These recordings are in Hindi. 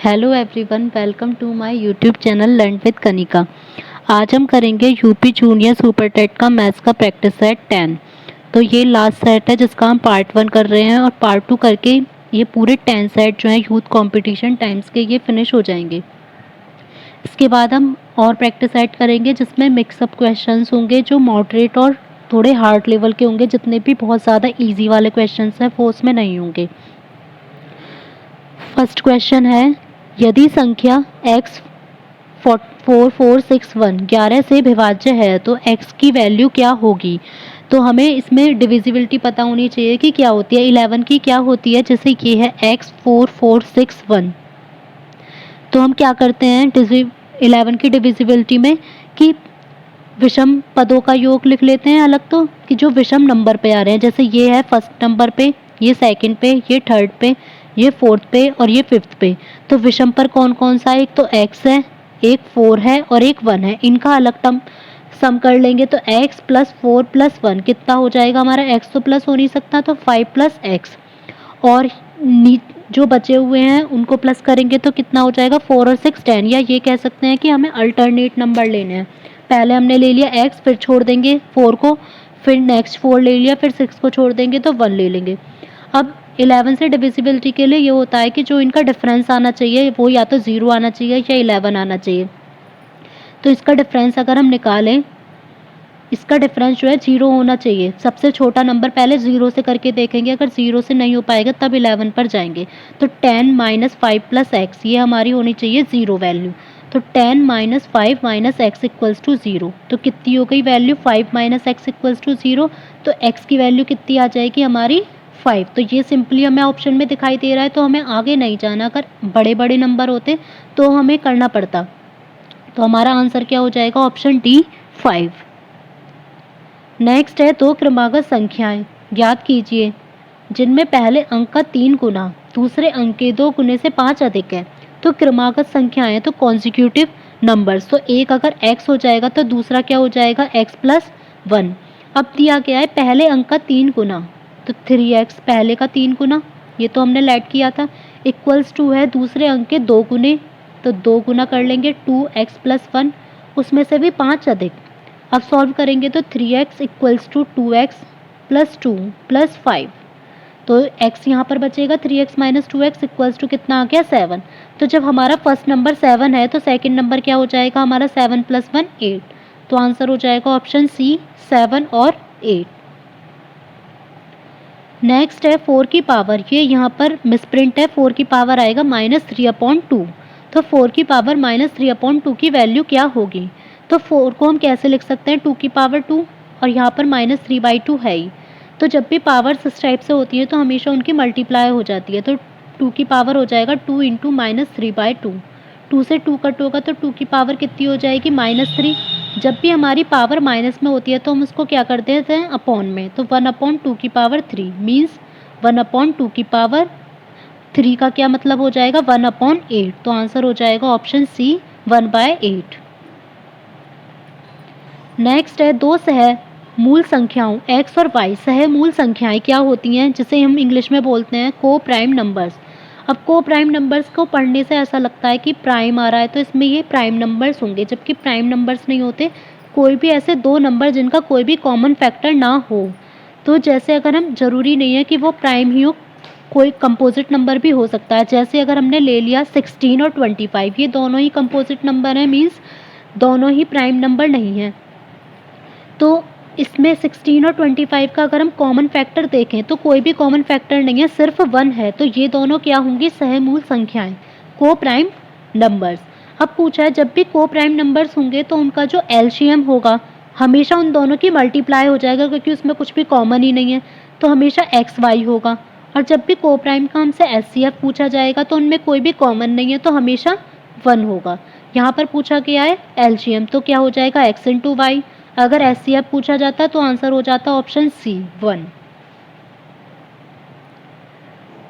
Hello everyone, welcome to my YouTube channel learn with Kanika. आज हम करेंगे यूपी जूनियर सुपर टेट का मैथ्स का प्रैक्टिस सेट 10। तो ये लास्ट सेट है जिसका हम पार्ट 1 कर रहे हैं और पार्ट 2 करके ये पूरे 10 सेट जो हैं यूथ कंपटीशन टाइम्स के ये फिनिश हो जाएंगे। इसके बाद हम और प्रैक्टिस सेट करेंगे जिसमें मिक्सअप क्वेश्चंस होंगे जो मॉडरेट और थोड़े हार्ड लेवल के होंगे। जितने भी बहुत ज़्यादा ईजी वाले क्वेश्चंस हैं वो उसमें नहीं होंगे। फर्स्ट क्वेश्चन है, यदि संख्या x 4461 11 से विभाज्य है तो x की वैल्यू क्या होगी। तो हमें इसमें डिविजिबिलिटी पता होनी चाहिए कि क्या होती है। 11 की क्या होती है, जैसे ये है x 4461। तो हम क्या करते हैं 11 की डिविजिबिलिटी में कि विषम पदों का योग लिख लेते हैं अलग, तो कि जो विषम नंबर पे आ रहे हैं, जैसे ये है फर्स्ट नंबर पे, ये सेकंड पे, ये थर्ड पे, ये फोर्थ पे और ये फिफ्थ पे। तो विषम पर कौन कौन सा है, एक तो x है, एक 4 है और एक 1 है। इनका अलग सम कर लेंगे तो x + 4 + 1 कितना हो जाएगा हमारा। x तो प्लस हो नहीं सकता तो 5 + x, और जो बचे हुए हैं उनको प्लस करेंगे तो कितना हो जाएगा 4 और 6 10। या ये कह सकते हैं कि हमें अल्टरनेट नंबर लेने हैं। पहले हमने ले लिया x, फिर छोड़ देंगे 4 को, फिर नेक्स्ट 4 ले लिया, फिर 6 को छोड़ देंगे तो 1 ले लेंगे। अब 11 से डिविजिबिलिटी के लिए ये होता है कि जो इनका डिफरेंस आना चाहिए वो या तो 0 आना चाहिए या 11 आना चाहिए। तो इसका डिफरेंस अगर हम निकालें, इसका डिफरेंस जो है 0 होना चाहिए। सबसे छोटा नंबर पहले 0 से करके देखेंगे, अगर 0 से नहीं हो पाएगा तब 11 पर जाएंगे। तो 10 - 5 + x ये हमारी होनी चाहिए 0 वैल्यू। तो 10 - 5 - x = 0। तो कितनी हो गई वैल्यू 5 - x = 0। तो x की वैल्यू कितनी आ जाएगी हमारी 5। तो ये सिंपली हमें ऑप्शन में दिखाई दे रहा है, तो हमें आगे नहीं जाना। अगर बड़े बड़े नंबर होते तो हमें करना पड़ता। तो हमारा आंसर क्या हो जाएगा, ऑप्शन डी 5। नेक्स्ट है, दो क्रमागत संख्याएं ज्ञात कीजिए जिनमें पहले अंक का 3 गुना दूसरे अंक के 2 गुने से 5 अधिक है। तो क्रमागत संख्याएं तो कॉन्जिक्यूटिव नंबर्स, तो एक अगर x हो जाएगा तो दूसरा क्या हो जाएगा x + 1। अब दिया गया है पहले अंक का 3 गुना, तो 3x पहले का 3 गुना, ये तो हमने लेट किया था, =2 है दूसरे अंक के 2 गुने, तो 2 गुना कर लेंगे 2x + 1, उसमें से भी 5 अधिक। अब सॉल्व करेंगे तो 3x = 2x + 2 + 5। तो x यहाँ पर बचेगा 3x - 2x = कितना आ गया 7। तो जब हमारा फर्स्ट नंबर 7 है तो सेकंड नंबर क्या हो जाएगा हमारा 7 + 1 8। तो आंसर हो जाएगा ऑप्शन सी 7 और 8। नेक्स्ट है 4 की पावर, ये यहाँ पर मिसप्रिंट है, 4 की पावर आएगा -3/2। तो 4 की पावर -3/2 की वैल्यू क्या होगी। तो 4 को हम कैसे लिख सकते हैं 2 की पावर 2, और यहाँ पर -3/2 है ही। तो जब भी पावर्स इस टाइप से होती है तो हमेशा उनकी मल्टीप्लाई हो जाती है। तो 2 की पावर हो जाएगा 2 × -3/2। 2 से 2 कट होगा तो 2 की पावर कितनी हो जाएगी -3। जब भी हमारी पावर माइनस में होती है तो हम उसको क्या कर देते हैं अपॉन में। तो 1/2 की पावर 3 मीन्स 1/2 की पावर 3 का क्या मतलब हो जाएगा 1/8। तो आंसर हो जाएगा ऑप्शन सी 1/8। नेक्स्ट है, दो सह मूल संख्याओं x और y। सह मूल संख्याएं क्या होती हैं, जिसे हम इंग्लिश में बोलते हैं को प्राइम नंबर्स। अब को प्राइम नंबर्स को पढ़ने से ऐसा लगता है कि प्राइम आ रहा है तो इसमें ये प्राइम नंबर्स होंगे, जबकि प्राइम नंबर्स नहीं होते। कोई भी ऐसे दो नंबर जिनका कोई भी कॉमन फैक्टर ना हो। तो जैसे अगर हम, जरूरी नहीं है कि वो प्राइम ही हो, कोई कंपोजिट नंबर भी हो सकता है। जैसे अगर हमने ले लिया 16 और 25, ये दोनों ही कंपोजिट नंबर हैं, मीन्स दोनों ही प्राइम नंबर नहीं हैं। तो इसमें 16 और 25 का अगर हम कॉमन फैक्टर देखें तो कोई भी कॉमन फैक्टर नहीं है, सिर्फ 1 है। तो ये दोनों क्या होंगी सहमूल संख्याएं, को प्राइम नंबर्स। अब पूछा है जब भी को प्राइम नंबर्स होंगे तो उनका जो एलसीएम होगा हमेशा उन दोनों की मल्टीप्लाई हो जाएगा, क्योंकि उसमें कुछ भी कॉमन ही नहीं है, तो हमेशा एक्स वाई होगा। और जब भी को प्राइम का हमसे एचसीएफ पूछा जाएगा तो उनमें कोई भी कॉमन नहीं है, तो हमेशा 1 होगा। यहाँ पर पूछा गया है एलसीएम, तो क्या हो जाएगा x × y। अगर एचसीएफ पूछा जाता तो आंसर हो जाता ऑप्शन सी 1।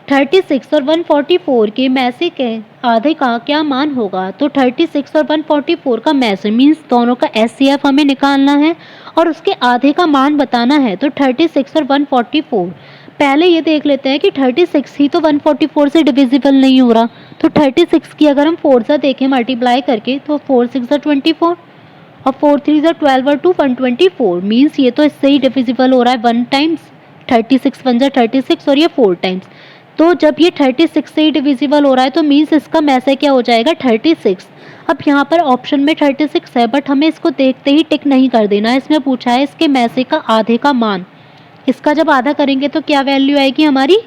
36 और 144 के में से के आधे का क्या मान होगा। तो 36 और 144 का में से मीन्स दोनों का एचसीएफ हमें निकालना है और उसके आधे का मान बताना है। तो 36 और 144, पहले ये देख लेते हैं कि 36 ही तो 144 से डिविजिबल नहीं हो रहा, तो 36 की अगर हम 4 से देखें मल्टीप्लाई करके तो 4 6 24 और 4 3 12 और 2 124 मीन्स ये तो इससे ही डिविजिबल हो रहा है 1 टाइम्स 36 1 36 और ये 4 टाइम्स। तो जब ये 36 से ही डिविजिबल हो रहा है तो मीन्स इसका मैसे क्या हो जाएगा 36। अब यहाँ पर ऑप्शन में 36 है बट हमें इसको देखते ही टिक नहीं कर देना है। इसमें पूछा है इसके मैसे का आधे का मान, इसका जब आधा करेंगे तो क्या वैल्यू आएगी हमारी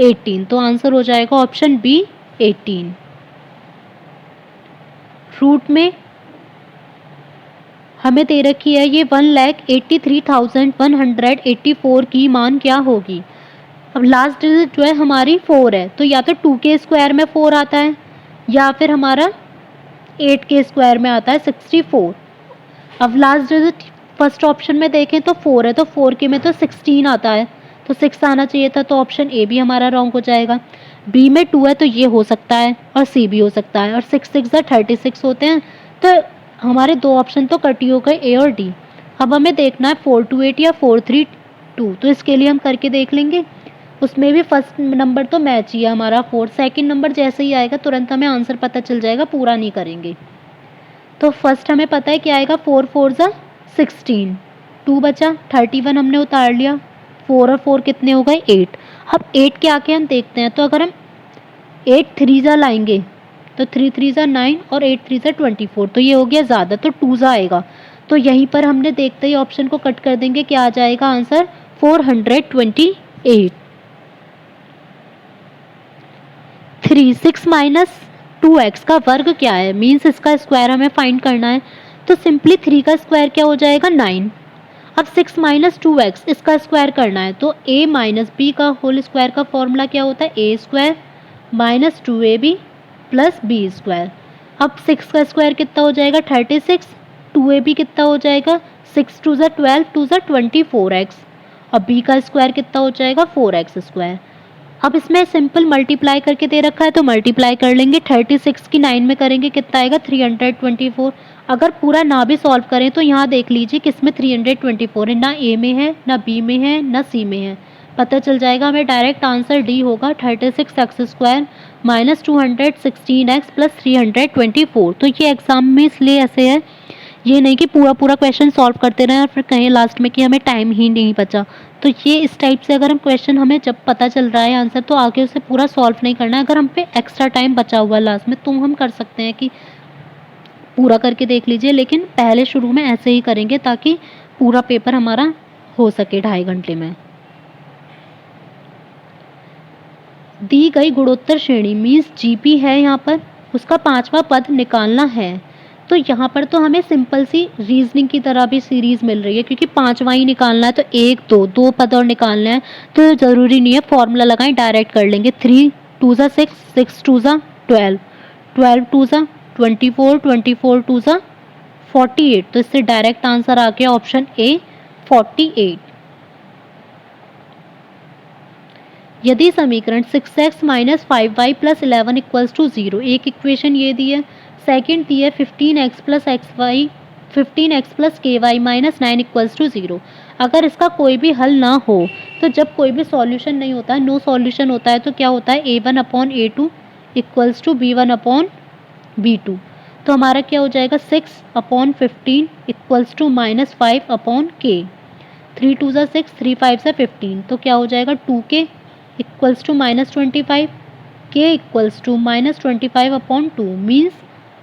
18। तो आंसर हो जाएगा ऑप्शन बी 18। फ्रूट में हमें दे रखी है ये 1,83,184 की मान क्या होगी। अब लास्ट डिजिट जो है हमारी 4 है तो या तो 2 के स्क्वायर में 4 आता है या फिर हमारा 8 के स्क्वायर में आता है 64। अब लास्ट डिजिट फर्स्ट ऑप्शन में देखें तो 4 है तो 4 के में तो 16 आता है तो 6 आना चाहिए था, तो ऑप्शन ए भी हमारा रॉन्ग हो जाएगा। बी में 2 है तो ये हो सकता है और सी भी हो सकता है और 6 6 36 होते हैं तो हमारे दो ऑप्शन तो कट ही हो गए ए और डी। अब हमें देखना है 428 या 432, तो इसके लिए हम करके देख लेंगे। उसमें भी फर्स्ट नंबर तो मैच ही है हमारा 4, सेकंड नंबर जैसे ही आएगा तुरंत हमें आंसर पता चल जाएगा, पूरा नहीं करेंगे। तो फर्स्ट हमें पता है क्या आएगा 4 4 16, 2 बचा 31 हमने उतार लिया, 4 और 4 कितने हो गए 8। अब 8 के आके हम देखते हैं तो अगर हम 8 3 लाएंगे तो 3 3 9 और 8 3 24, तो ये हो गया ज़्यादा तो 2 आएगा। तो यहीं पर हमने देखते ही ऑप्शन को कट कर देंगे, क्या आ जाएगा आंसर 428। 3 6 माइनस 2x का वर्ग क्या है, मीन्स इसका स्क्वायर हमें फाइंड करना है। तो सिंपली 3 का स्क्वायर क्या हो जाएगा 9। अब 6 माइनस 2x इसका स्क्वायर करना है तो a माइनस बी का होल स्क्वायर का फॉर्मूला क्या होता है a square minus 2ab plus b square. अब 6 का स्क्वायर कितना हो जाएगा 36, 2ab कितना हो जाएगा 6 2 12 2 24x और b का स्क्वायर कितना हो जाएगा 4x स्क्वायर। अब इसमें सिंपल मल्टीप्लाई करके दे रखा है तो मल्टीप्लाई कर लेंगे, 36 की 9 में करेंगे कितना आएगा 324। अगर पूरा ना भी सॉल्व करें तो यहाँ देख लीजिए किसमें 324 है, ना ए में है ना बी में है ना सी में है, पता चल जाएगा हमें डायरेक्ट आंसर डी होगा 36x square minus 216x plus 324। तो ये एग्जाम में इसलिए ऐसे है, ये नहीं कि पूरा पूरा क्वेश्चन सॉल्व करते रहें और फिर कहें लास्ट में कि हमें टाइम ही नहीं बचा। तो ये इस टाइप से अगर हम क्वेश्चन हमें जब पता चल रहा है आंसर तो आगे उसे पूरा सॉल्व नहीं करना है। अगर हम पे एक्स्ट्रा टाइम बचा हुआ है लास्ट में तो हम कर सकते हैं कि पूरा करके देख लीजिए, लेकिन पहले शुरू में ऐसे ही करेंगे ताकि पूरा पेपर हमारा हो सके 2.5 घंटे में। दी गई गुणोत्तर श्रेणी मीन्स जीपी है यहाँ पर, उसका 5वां पद निकालना है। तो यहाँ पर तो हमें सिंपल सी रीजनिंग की तरह भी सीरीज मिल रही है क्योंकि 5वां ही निकालना है तो 1 2 2 पद और निकालना है तो ज़रूरी नहीं है फॉर्मूला लगाएं, डायरेक्ट कर लेंगे। 3 2 6 6 2 12 12 2 24 24 2 48, तो इससे डायरेक्ट आंसर आ गया ऑप्शन ए 48। यदि समीकरण 6x minus 5y plus 11 equals to 0, एक इक्वेशन ये दी है, सेकेंड दी है 15x plus xy 15x plus ky minus 9 equals to 0। अगर इसका कोई भी हल ना हो तो जब कोई भी सॉल्यूशन नहीं होता है, नो सॉल्यूशन होता है, तो क्या होता है a1 upon a2 equals to b1 upon b2। तो हमारा क्या हो जाएगा 6 upon 15 equals to minus 5 upon k। 3 2 6 3 5 15, तो क्या हो जाएगा 2k equals to minus 25, k equals to minus 25 upon 2 means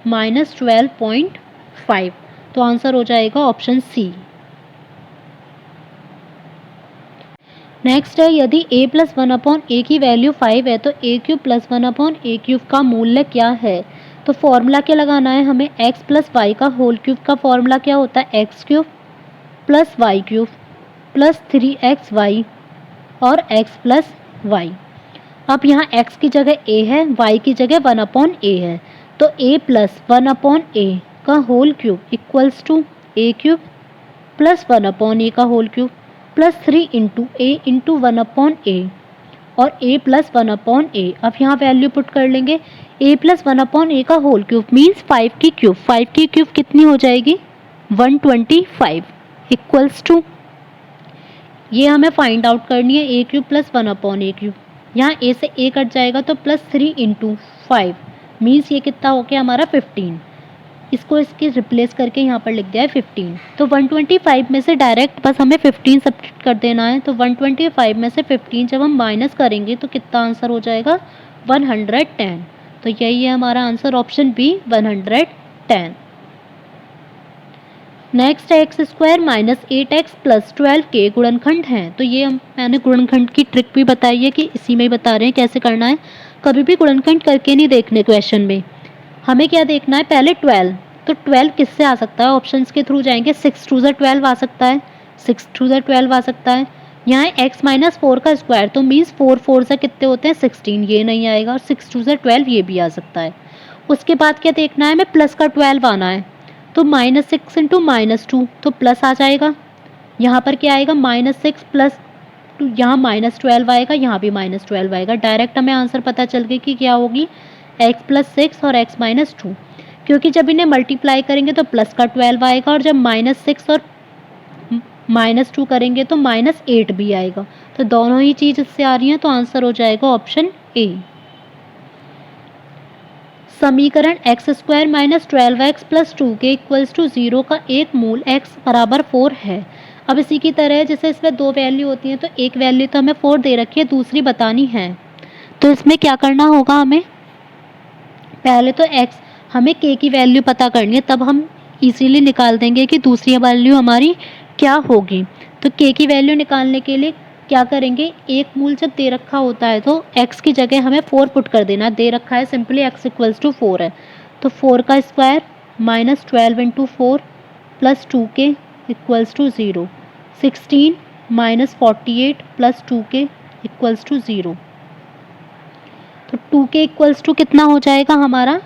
minus 12.5। तो आंसर हो जाएगा ऑप्शन सी। नेक्स्ट है यदि a प्लस 1 अपॉन ए की वैल्यू 5 है तो a cube plus 1 upon A cube का मूल्य क्या है। तो फॉर्मूला क्या लगाना है हमें, x प्लस वाई का होल क्यूब का फॉर्मूला क्या होता है x cube plus y cube plus 3xy और x प्लस वाई। अब यहाँ x की जगह a है, y की जगह 1 अपॉन ए है, तो a प्लस 1 अपॉन ए का whole cube equals to a cube plus 1 upon a का whole cube plus 3 into a into 1 upon a और a प्लस 1 अपॉन ए। अब यहाँ वैल्यू पुट कर लेंगे, a प्लस 1 अपॉन ए का होल क्यूब मीन्स 5 की क्यूब, 5 की क्यूब कितनी हो जाएगी 125 इक्वल्स टू, ये हमें फाइंड आउट करनी है a cube plus 1 upon A cube. यहाँ a से a कट जाएगा तो प्लस 3 इंटू 5 मीन्स ये कितना हो गया हमारा 15। इसको इसके रिप्लेस करके यहाँ पर लिख दिया है 15। तो 125 में से डायरेक्ट बस हमें 15 सब्ट्रैक्ट कर देना है। तो 125 में से 15 जब हम माइनस करेंगे तो कितना आंसर हो जाएगा 110। तो यही है हमारा आंसर ऑप्शन बी 110। नेक्स्ट है x square minus 8x plus 12 के गुणनखंड हैं। तो ये मैंने गुणनखंड की ट्रिक भी बताई है कि इसी में ही बता रहे हैं कैसे करना है। कभी भी गुणनखंड करके नहीं देखने क्वेश्चन में। हमें क्या देखना है पहले 12। तो 12 किससे आ सकता है, ऑप्शंस के थ्रू जाएंगे। 6 टू ज़ 12 आ सकता है, 6 टू ज़ 12 आ सकता है। यहाँ x माइनस 4 का स्क्वायर तो मीन्स 4 4 से कितने होते हैं 16, ये नहीं आएगा। और 6 टू ज़ 12 ये भी आ सकता है। उसके बाद क्या देखना है, हमें प्लस का 12 आना है। तो -6 इंटू -2 तो प्लस आ जाएगा। यहाँ पर क्या आएगा -6 प्लस 2, यहाँ -12 आएगा, यहाँ भी -12 आएगा। डायरेक्ट हमें आंसर पता चल गया कि क्या होगी x प्लस 6 और x माइनस 2, क्योंकि जब इन्हें मल्टीप्लाई करेंगे तो प्लस का 12 आएगा और जब -6 और -2 करेंगे तो -8 भी आएगा। तो दोनों ही चीज़ इससे आ रही हैं, तो आंसर हो जाएगा ऑप्शन ए। समीकरण x square minus 12x plus 2 के इक्वल्स टू 0 का एक मूल x बराबर 4 है। अब इसी की तरह जैसे इसमें दो वैल्यू होती हैं तो एक वैल्यू तो हमें 4 दे रखी है, दूसरी बतानी है। तो इसमें क्या करना होगा, हमें पहले तो x हमें k की वैल्यू पता करनी है, तब हम इजीली निकाल देंगे कि दूसरी वैल्यू हमारी क्या होगी। तो k की वैल्यू निकालने के लिए क्या करेंगे, एक मूल जब दे रखा होता है तो x की जगह हमें 4 पुट कर देना। दे रखा है सिंपली x इक्वल्स टू 4 है, तो 4 का square minus 12 into 4 plus 2k equals to 0, 16 minus 48 plus 2k equals to 0। तो 2k इक्वल्स टू कितना हो जाएगा हमारा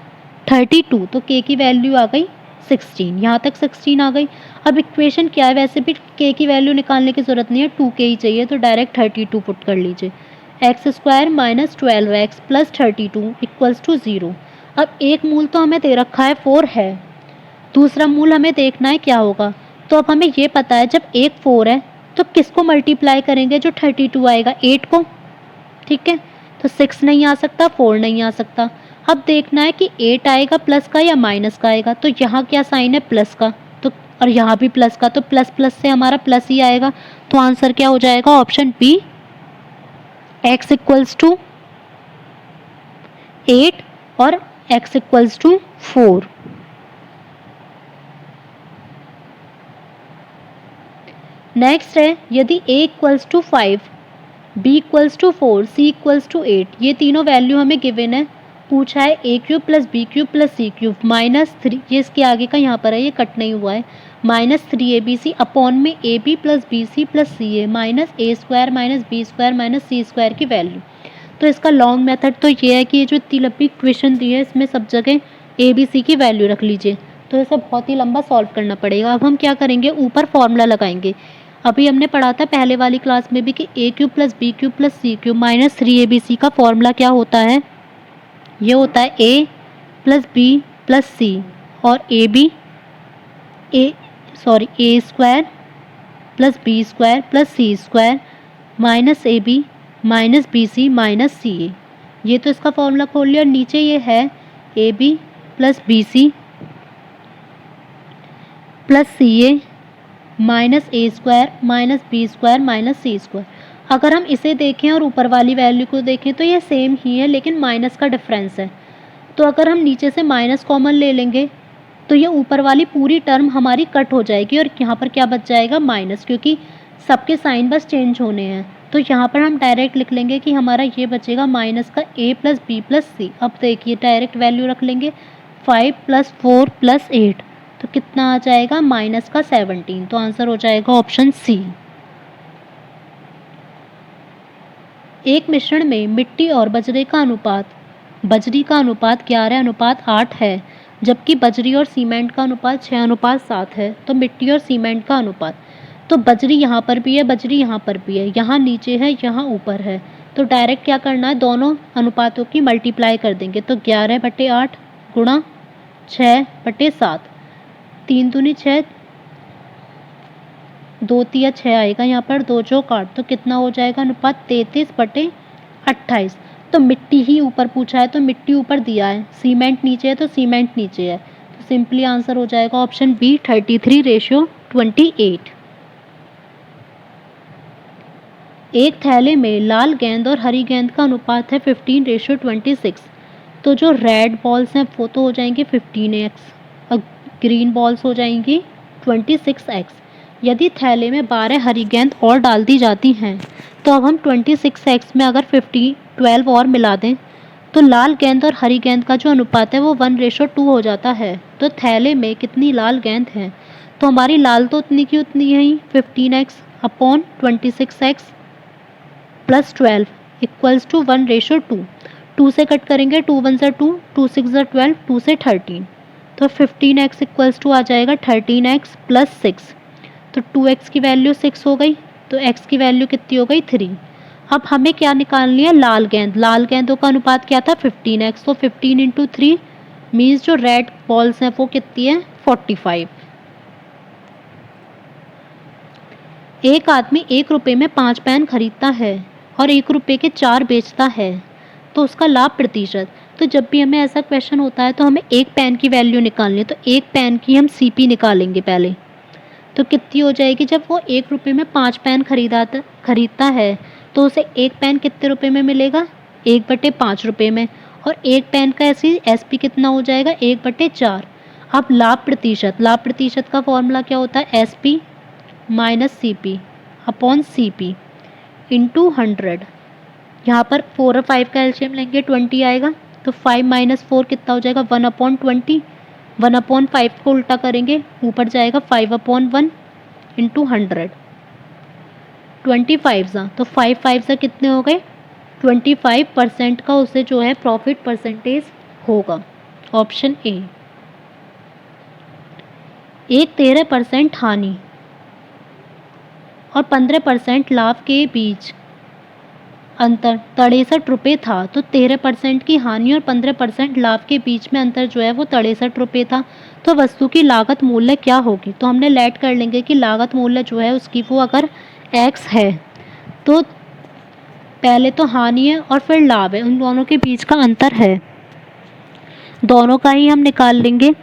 32। तो k की वैल्यू आ गई 16, यहाँ तक 16 आ गई। अब इक्वेशन क्या है, वैसे भी k की वैल्यू निकालने की ज़रूरत नहीं है, 2k ही चाहिए, तो डायरेक्ट 32 पुट कर लीजिए। X square minus 12x plus 32 equals to 0। अब एक मूल तो हमें दे रखा है 4 है, दूसरा मूल हमें देखना है क्या होगा। तो अब हमें ये पता है जब एक 4 है तो किसको मल्टीप्लाई करेंगे, जो 32 आएगा 8 को, ठीक है। तो 6 नहीं आ सकता, 4 नहीं आ सकता। अब देखना है कि 8 आएगा प्लस का या माइनस का आएगा। तो यहाँ क्या साइन है प्लस का, तो और यहाँ भी प्लस का, तो प्लस प्लस से हमारा प्लस ही आएगा। तो आंसर क्या हो जाएगा option b, x equals to 8 और x इक्वल्स टू 4। नेक्स्ट है यदि a equals to 5, b equals to 4, c equals to 8, ये तीनों वैल्यू हमें गिवन है। पूछा है a cube plus b cube plus c cube minus 3, ये इसके आगे का यहाँ पर है, ये कट नहीं हुआ है, माइनस 3abc अपॉन में ab plus b c plus c a minus a square minus b square minus c square की वैल्यू। तो इसका लॉन्ग मेथड तो ये है कि ये जो इतनी लंबी इक्वेशन दी है इसमें सब जगह ए बी सी की वैल्यू रख लीजिए। तो इसे बहुत ही लंबा सॉल्व करना पड़ेगा। अब हम क्या करेंगे, ऊपर फॉर्मूला लगाएंगे। अभी हमने पढ़ा था पहले वाली क्लास में भी कि a cube plus b cube plus c cube minus 3abc का फॉर्मूला क्या होता है, ये होता है a plus b plus c और a square plus b square plus c square minus a b minus b c minus c a. ये तो इसका फॉर्मूला खोल लिया। और नीचे ये है a b plus b c plus c a minus a square minus b square minus c square. अगर हम इसे देखें और ऊपर वाली वैल्यू को देखें तो ये सेम ही है, लेकिन माइनस का डिफरेंस है। तो अगर हम नीचे से माइनस कॉमन ले लेंगे तो ये ऊपर वाली पूरी टर्म हमारी कट हो जाएगी और यहाँ पर क्या बच जाएगा माइनस, क्योंकि सबके साइन बस चेंज होने हैं। तो यहाँ पर हम डायरेक्ट लिख लेंगे कि हमारा ये बचेगा माइनस का a प्लस बी प्लस सी। अब देखिए डायरेक्ट वैल्यू रख लेंगे, 5 प्लस 4 प्लस 8, तो कितना आ जाएगा माइनस का 17। तो आंसर हो जाएगा ऑप्शन सी। एक मिश्रण में मिट्टी और बजरी का अनुपात 11:8 है, जबकि बजरी और सीमेंट का अनुपात 6:7 है। तो मिट्टी और सीमेंट का अनुपात, तो बजरी यहाँ पर भी है, बजरी यहाँ पर भी है, यहाँ नीचे है, यहाँ ऊपर है। तो डायरेक्ट क्या करना है, दोनों अनुपातों की मल्टीप्लाई कर देंगे। तो 11/8 गुणा 6/7, 3 दूनी 6, 2 तिया 6 आएगा यहाँ पर, 2 चौक 8, तो कितना हो जाएगा अनुपात 33/28। तो मिट्टी ही ऊपर पूछा है तो मिट्टी ऊपर दिया है, सीमेंट नीचे है तो सीमेंट नीचे है, तो सिंपली आंसर हो जाएगा ऑप्शन बी 33:28। एक थैले में लाल गेंद और हरी गेंद का अनुपात है 15:26। तो जो रेड बॉल्स हैं वो तो हो जाएंगे 15x और ग्रीन बॉल्स हो जाएंगी 26x। यदि थैले में 12 हरी गेंद और डाल दी जाती हैं तो अब हम 26x में अगर 12 और मिला दें तो लाल गेंद और हरी गेंद का जो अनुपात है वो 1:2 हो जाता है। तो थैले में कितनी लाल गेंद हैं, तो हमारी लाल तो उतनी की उतनी है ही 15x upon 26x plus 12 equals to 1:2। 2 से कट करेंगे, 2 1 ज़ा 2, 2 6 ज़ा 12, 2 से 13, तो 15x इक्वल्स टू आ जाएगा 13x प्लस 6। तो 2x की वैल्यू 6 हो गई, तो x की वैल्यू कितनी हो गई 3। अब हमें क्या निकालनी है, लाल गेंद। लाल गेंदों का अनुपात क्या था 15x, तो 15 इंटू 3 मीन्स जो रेड बॉल्स हैं वो कितनी है 45। एक आदमी 1 रुपये में 5 पेन खरीदता है और 1 रुपये के 4 बेचता है, तो उसका लाभ प्रतिशत। तो जब भी हमें ऐसा क्वेश्चन होता है तो हमें एक पेन की वैल्यू निकालनी है, तो एक पेन की हम CP निकालेंगे पहले। तो कितनी हो जाएगी, जब वो 1 रुपये में 5 पेन खरीदता है तो उसे एक पेन कितने रुपए में मिलेगा 1/5 रुपये में, और एक पेन का ऐसी SP कितना हो जाएगा 1/4। अब लाभ प्रतिशत का फॉर्मूला क्या होता है SP minus CP upon CP into 100। यहाँ पर 4 और 5 का एलसीएम लेंगे 20 आएगा, तो 5 माइनस 4 कितना हो जाएगा 1/20। 1/5 को उल्टा करेंगे, ऊपर जाएगा 5/1 इंटू 100। 25 ज़ा, तो 5 से कितने हो गए 25% का उसे जो है प्रॉफिट परसेंटेज होगा, ऑप्शन ए। एक 13% हानि और 15% लाभ के बीच अंतर 63 रुपये था, तो 13% की हानि और 15% लाभ के बीच में अंतर जो है वो 63 रुपये था। तो वस्तु की लागत मूल्य क्या होगी, तो हमने लेट कर लेंगे कि लागत मूल्य जो है उसकी वो अगर x है तो पहले तो हानि है और फिर लाभ है, उन दोनों के बीच का अंतर है, दोनों का ही हम निकाल लेंगे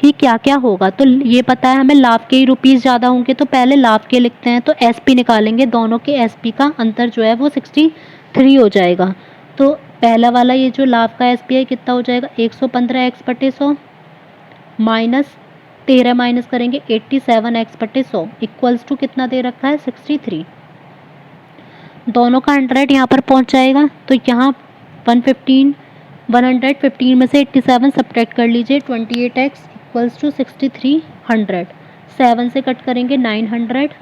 कि क्या क्या होगा। तो ये पता है हमें लाभ के ही रुपीज़ ज़्यादा होंगे, तो पहले लाभ के लिखते हैं, तो SP निकालेंगे, दोनों के SP का अंतर जो है वो 63 हो जाएगा। तो पहला वाला ये जो लाभ का SP है कितना हो जाएगा 115x/100 माइनस 13 माइनस करेंगे 87x/100 इक्वल्स टू कितना दे रखा है 63। दोनों का 100 यहाँ पर पहुँच जाएगा, तो यहाँ 115 में से 87 सब्ट्रैक्ट कर लीजिए, 28x इक्वल्स टू 63 100। 7 से कट करेंगे 900,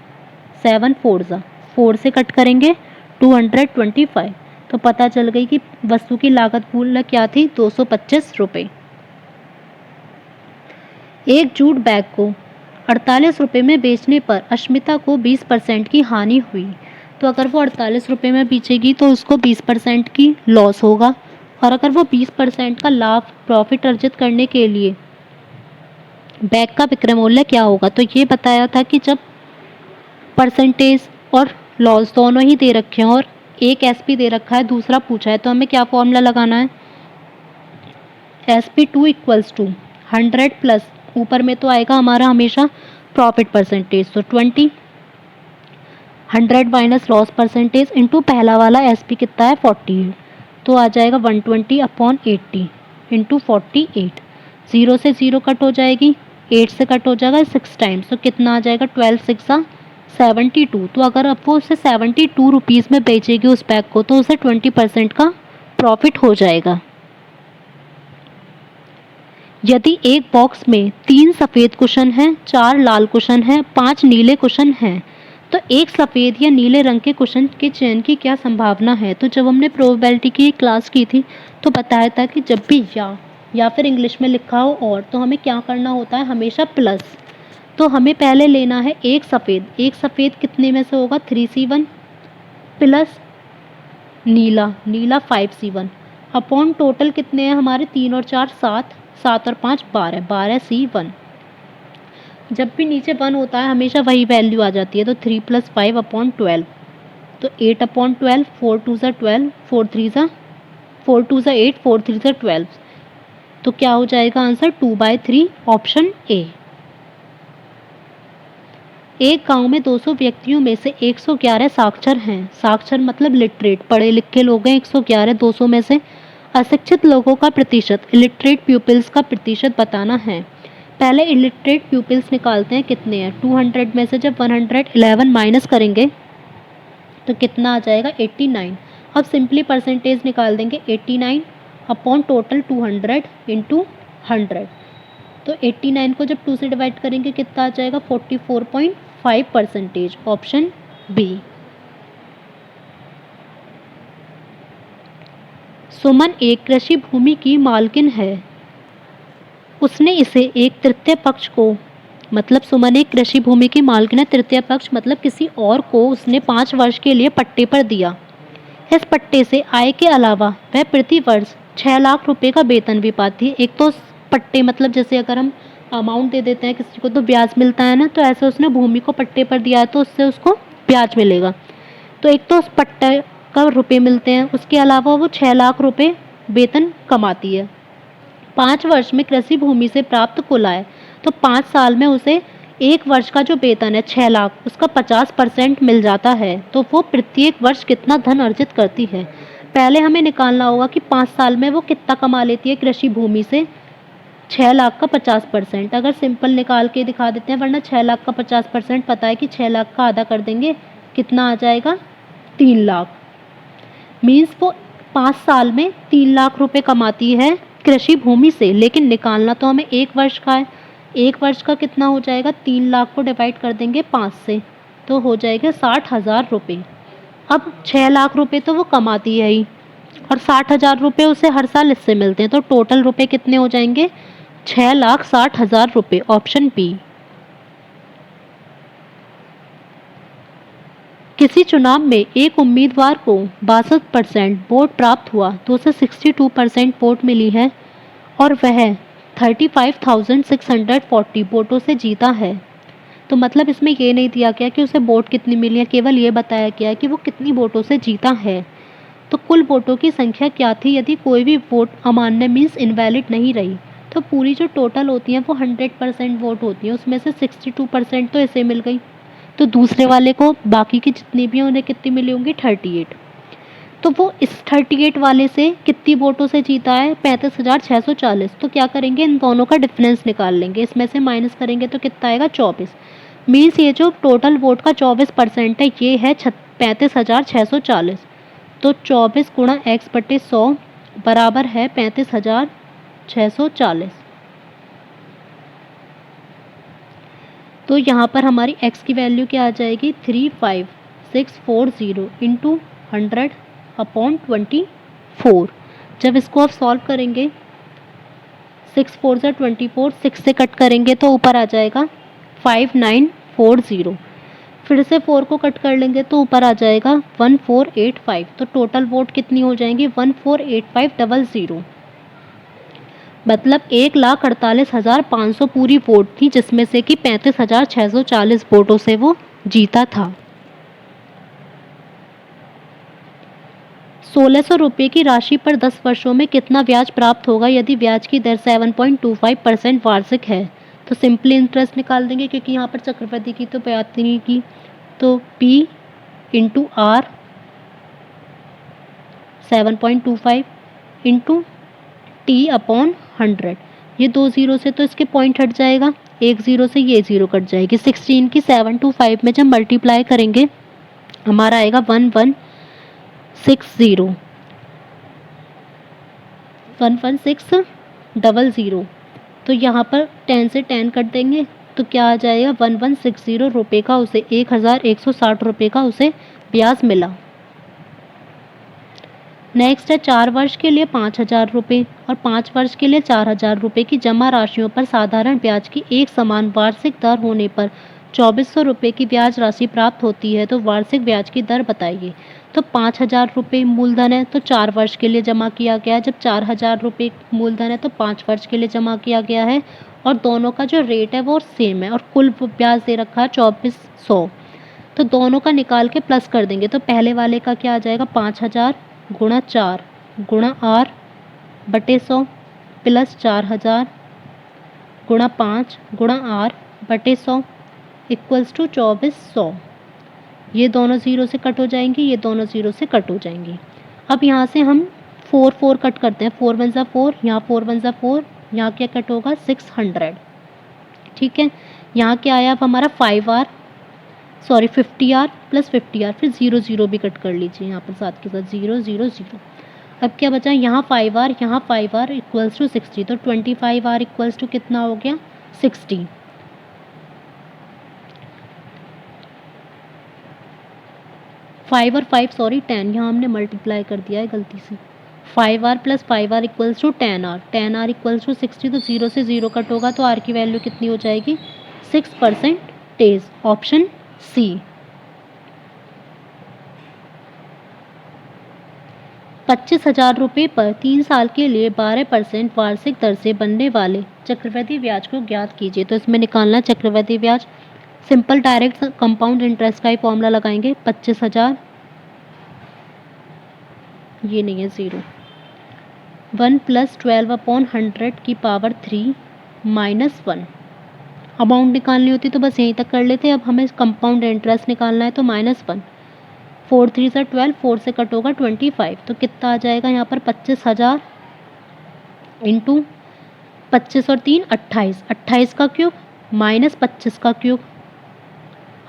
7 4 ज़ा, 4 से कट करेंगे 225। तो पता चल गई कि वस्तु की लागत मूल्य क्या थी 225 रुपये। एक जूट बैग को 48 रुपये में बेचने पर अश्मिता को 20% की हानि हुई। तो अगर वो 48 रुपये में बेचेगी तो उसको 20% की लॉस होगा, और अगर वो 20% का लाभ प्रॉफिट अर्जित करने के लिए बैग का विक्रय मूल्य क्या होगा। तो ये बताया था कि जब परसेंटेज और लॉस दोनों ही दे रखे हैं और एक SP दे रखा है, दूसरा पूछा है, तो हमें क्या फॉर्मूला लगाना है SP2 इक्वल्स टू 100 प्लस ऊपर में तो आएगा हमारा हमेशा प्रॉफिट परसेंटेज, तो 20 100 माइनस लॉस परसेंटेज इंटू पहला वाला SP कितना है 40 है, तो आ जाएगा 120 अपॉन 80 इंटू 48। 0 से 0 कट हो जाएगी, 8 से कट हो जाएगा 6 टाइम्स, तो कितना आ जाएगा 12 6 72। तो अगर अब वो उसे 72 रुपीज़ में बेचेगी उस बैग को, तो उसे 20% का प्रॉफिट हो जाएगा। यदि एक बॉक्स में 3 सफ़ेद कुशन हैं, 4 लाल कुशन हैं, 5 नीले कुशन हैं, तो एक सफ़ेद या नीले रंग के कुशन के चयन की क्या संभावना है। तो जब हमने प्रोबेबिलिटी की क्लास की थी तो बताया था कि जब भी या फिर इंग्लिश में लिखा हो और, तो हमें क्या करना होता है हमेशा प्लस। तो हमें पहले लेना है एक सफ़ेद कितने में से होगा 3C1 प्लस नीला 5C1 अपॉन टोटल कितने हैं हमारे 3 और 4 7, 7 और 5 12C1। जब भी नीचे 1 होता है हमेशा वही वैल्यू आ जाती है, तो 3 + 5 अपॉन 12, तो 8/12, 4 2 ज़ा 12, 4 3 ज़ा 4 2 ज़ा 8, 4 3 ज़ा 12। तो क्या हो जाएगा आंसर 2/3 ऑप्शन ए। एक गांव में 200 व्यक्तियों में से 111 साक्षर हैं। साक्षर मतलब लिटरेट, पढ़े लिखे लोग हैं 111, 200 में से। अशिक्षित लोगों का प्रतिशत, इलिटरेट प्यूपिल्स का प्रतिशत बताना है। पहले इलिटरेट प्यूपिल्स निकालते हैं कितने हैं। 200 में से जब 111 माइनस करेंगे तो कितना आ जाएगा 89। अब सिंपली परसेंटेज निकाल देंगे 89 अपॉन टोटल 200 इंटू 100। तो 89 को जब 2 से डिवाइड करेंगे कितना आ जाएगा 44.5%, ऑप्शन बी। सुमन एक कृषि भूमि की मालकिन है। उसने इसे एक तृतीय पक्ष को, मतलब सुमन एक कृषि भूमि की मालकिन है, तृतीय पक्ष मतलब किसी और को उसने 5 वर्ष के लिए पट्टे पर दिया। इस पट्टे से आय के अलावा वह प्रति वर्ष 6 लाख रुपए का वेतन भी पाती है। एक तो पट्टे मतलब जैसे अगर हम अमाउंट दे देते हैं किसी को तो ब्याज मिलता है ना, तो ऐसे उसने भूमि को पट्टे पर दिया है तो उससे उसको ब्याज मिलेगा। तो एक तो उस पट्टे का रुपए मिलते हैं, उसके अलावा वो 6 लाख रुपए वेतन कमाती है। 5 वर्ष में कृषि भूमि से प्राप्त कुल आय, तो 5 साल में उसे 1 वर्ष का जो वेतन है 6 लाख, उसका 50% मिल जाता है। तो वो प्रत्येक वर्ष कितना धन अर्जित करती है। पहले हमें निकालना होगा कि 5 साल में वो कितना कमा लेती है कृषि भूमि से। 6 लाख का 50%, अगर सिंपल निकाल के दिखा देते हैं, वरना 6 लाख का 50% पता है कि 6 लाख का आधा कर देंगे कितना आ जाएगा 3 लाख। मीन्स वो 5 साल में 3 लाख रुपए कमाती है कृषि भूमि से, लेकिन निकालना तो हमें 1 वर्ष का है। 1 वर्ष का कितना हो जाएगा, 3 लाख को डिवाइड कर देंगे 5 से तो हो जाएगा 60,000 रुपये। अब 6 लाख रुपए तो वो कमाती है ही और 60,000 रुपये उसे हर साल इससे मिलते हैं, तो टोटल रुपए कितने हो जाएंगे 6,60,000 रुपये, ऑप्शन बी। किसी चुनाव में एक उम्मीदवार को 62% वोट प्राप्त हुआ तो उसे 62% वोट मिली है और वह 35,640 वोटों से जीता है। तो मतलब इसमें ये नहीं दिया गया कि उसे वोट कितनी मिली है, केवल ये बताया गया है कि वो कितनी वोटों से जीता है। तो कुल वोटों की संख्या क्या थी, यदि कोई भी वोट अमान्य मीन्स इनवैलिड नहीं रही तो पूरी जो टोटल होती है वो 100% वोट होती है, उसमें से 62% तो इसे मिल गई। तो दूसरे वाले को बाकी की जितनी भी उन्हें कितनी मिली होंगी 38। तो वो इस 38 वाले से कितनी वोटों से जीता है 35,640। तो क्या करेंगे, इन दोनों का डिफरेंस निकाल लेंगे, इसमें से माइनस करेंगे तो कितना आएगा 24। मीन्स ये जो टोटल वोट का 24% है ये है 35,640। तो 24 गुणा x/100 बराबर है 35,640। तो यहाँ पर हमारी x की वैल्यू क्या आ जाएगी 35640 इंटू 100 अपॉन 24। जब इसको आप सॉल्व करेंगे 6 4 ज़ा 24, 6 से कट करेंगे तो ऊपर आ जाएगा 5940। फिर से 4 को कट कर लेंगे तो ऊपर आ जाएगा 1485। तो टोटल वोट कितनी हो जाएंगी 148500। मतलब 1,48,500 पूरी वोट थी, जिसमें से कि 35,640 वोटों से वो जीता था। 1,600 रुपये की राशि पर 10 वर्षों में कितना ब्याज प्राप्त होगा यदि ब्याज की दर 7.25% वार्षिक है। तो सिंपली इंटरेस्ट निकाल देंगे क्योंकि यहाँ पर चक्रवृद्धि की तो ब्याज नहीं की। तो P into R 7.25 into T upon 100। ये 2 ज़ीरो से तो इसके पॉइंट हट जाएगा, 1 ज़ीरो से ये 0 कट जाएगी। 16 की 725 में जब मल्टीप्लाई करेंगे हमारा आएगा 1160। तो यहाँ पर 10 से 10 कट देंगे तो क्या आ जाएगा 1160 रुपये का उसे 1,160 रुपये का उसे ब्याज मिला। नेक्स्ट है 4 वर्ष के लिए 5,000 रुपये और 5 वर्ष के लिए 4,000 रुपये की जमा राशियों पर साधारण ब्याज की एक समान वार्षिक दर होने पर 2,400 रुपये की ब्याज राशि प्राप्त होती है। तो वार्षिक ब्याज की दर बताइए। तो 5,000 रुपये मूलधन है तो 4 वर्ष के लिए जमा किया गया है। जब 4,000 रुपये मूलधन है तो 5 वर्ष के लिए जमा किया गया है और दोनों का जो रेट है वो सेम है और कुल ब्याज दे रखा है 2,400। तो दोनों का निकाल के प्लस कर देंगे तो पहले वाले का क्या आ जाएगा 5,000 गुणा 4 गुणा R बटे 100 प्लस 4000 गुणा 5 गुणा R बटे 100 इक्वल्स टू 2400। ये दोनों ज़ीरो से कट हो जाएंगी, ये दोनों ज़ीरो से कट हो जाएंगी। अब यहाँ से हम 4 कट करते हैं, 4 वन ज़ा 4, यहाँ 4 वन ज़ा 4, यहाँ क्या कट होगा 600। ठीक है, यहाँ क्या आया अब हमारा 50R प्लस 50R, फिर 0 0 भी कट कर लीजिए यहाँ पर साथ के साथ 0 0 0। अब क्या बचा, यहाँ 5R यहाँ 5R इक्वल्स टू 60, तो 25R इक्वल्स टू कितना हो गया 60। 5 और 5 सॉरी 10, यहाँ हमने मल्टीप्लाई कर दिया है गलती से। 5R plus 5R equals to 10R, 10R equals to 60, तो 0 से 0 कट होगा तो R की वैल्यू कितनी हो जाएगी 6%। Option C. 25,000 रुपये पर 3 साल के लिए 12% वार्षिक दर से बनने वाले चक्रवृद्धि ब्याज को ज्ञात कीजिए। तो इसमें निकालना चक्रवृद्धि ब्याज, सिंपल डायरेक्ट कंपाउंड इंटरेस्ट का ही फॉर्मूला लगाएंगे। 25,000, ये नहीं है 0, 1 प्लस 12/100 की पावर 3 माइनस 1। अमाउंट निकालनी होती तो बस यहीं तक कर लेते, अब हमें कंपाउंड इंटरेस्ट निकालना है तो -1। 4 3 से 12, 4 से कट होगा 25, तो कितना आ जाएगा यहाँ पर 25,000 इंटू 25 और 3 28, 28 का क्यूब माइनस 25 का क्यूब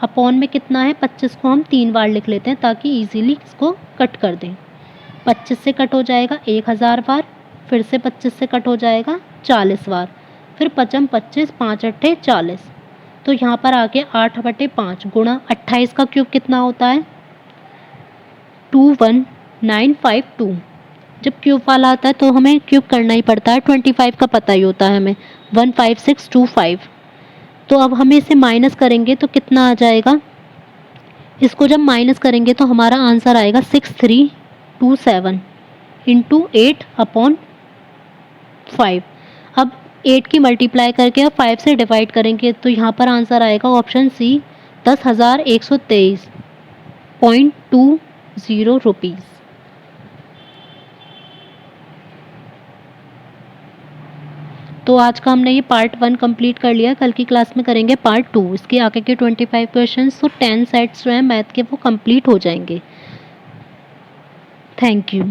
अपॉन में कितना है 25 को हम 3 बार लिख लेते हैं ताकि इजीली इसको कट कर दें। 25 से कट हो जाएगा 1000 बार, फिर से 25 से कट हो जाएगा 40 बार, फिर 5 25 5 8 40, तो यहाँ पर आके 8/5 गुणा 28 का क्यूब कितना होता है 21952। जब क्यूब वाला आता है तो हमें क्यूब करना ही पड़ता है, 25 का पता ही होता है हमें 15625। तो अब हमें इसे माइनस करेंगे तो कितना आ जाएगा, इसको जब माइनस करेंगे तो हमारा आंसर आएगा 6327 इंटू 8/5। अब 8 की मल्टीप्लाई करके अब 5 से डिवाइड करेंगे तो यहाँ पर आंसर आएगा ऑप्शन सी 10,123.20 रुपीज़। तो आज का हमने ये पार्ट 1 कंप्लीट कर लिया। कल की क्लास में करेंगे पार्ट 2। इसके आगे के 25 क्वेश्चंस, तो 10 सेट्स जो हैं मैथ के वो कंप्लीट हो जाएंगे। Thank you.